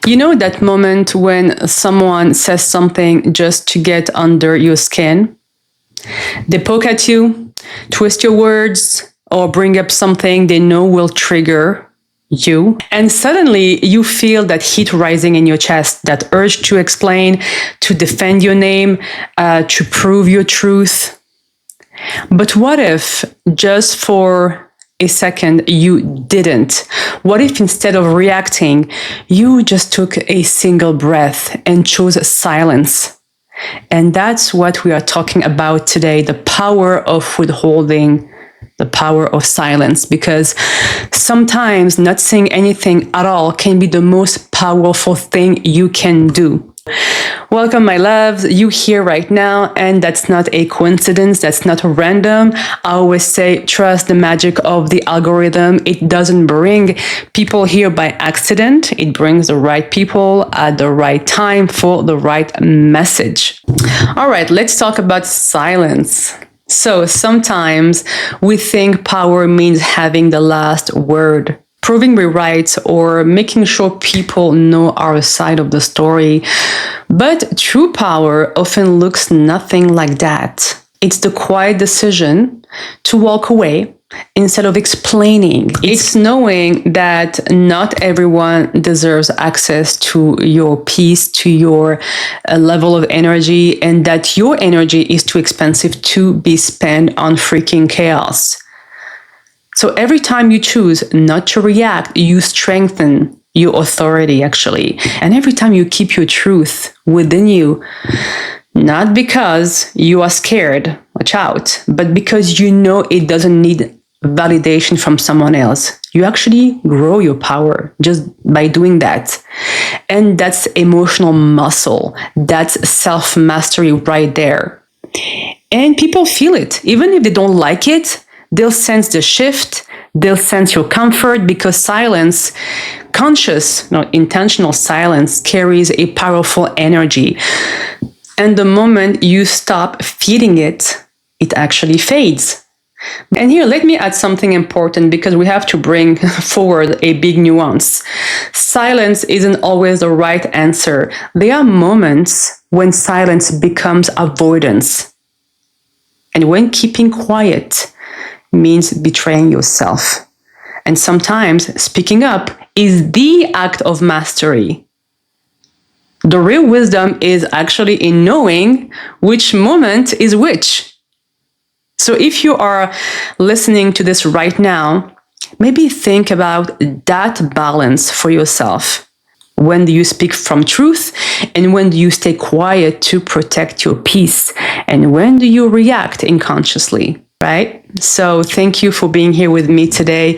You know that moment when someone says something just to get under your skin? They poke at you, twist your words, or bring up something they know will trigger you. And suddenly you feel that heat rising in your chest, that urge to explain, to defend your name, to prove your truth. But what if, just for a second, you didn't? What if instead of reacting, you just took a single breath and chose silence? And that's what we are talking about today, the power of withholding, the power of silence, because sometimes not saying anything at all can be the most powerful thing you can do. Welcome, my loves. You here right now, and that's not a coincidence. That's not random. I always say, trust the magic of the algorithm. It doesn't bring people here by accident. It brings the right people at the right time for the right message. All right, let's talk about silence. So sometimes we think power means having the last word, proving we're right, or making sure people know our side of the story. But true power often looks nothing like that. It's the quiet decision to walk away instead of explaining. It's knowing that not everyone deserves access to your peace, to your level of energy, and that your energy is too expensive to be spent on freaking chaos. So every time you choose not to react, you strengthen your authority, actually. And every time you keep your truth within you, not because you are scared, watch out, but because you know it doesn't need validation from someone else. You actually grow your power just by doing that. And that's emotional muscle. That's self-mastery right there. And people feel it. Even if they don't like it, they'll sense the shift. They'll sense your comfort, because silence, conscious, intentional silence, carries a powerful energy. And the moment you stop feeding it, it actually fades. And here, let me add something important, because we have to bring forward a big nuance. Silence isn't always the right answer. There are moments when silence becomes avoidance. And when keeping quiet means betraying yourself. And sometimes speaking up is the act of mastery. The real wisdom is actually in knowing which moment is which. So if you are listening to this right now, maybe think about that balance for yourself. When do you speak from truth? And when do you stay quiet to protect your peace? And when do you react unconsciously? Right? So thank you for being here with me today.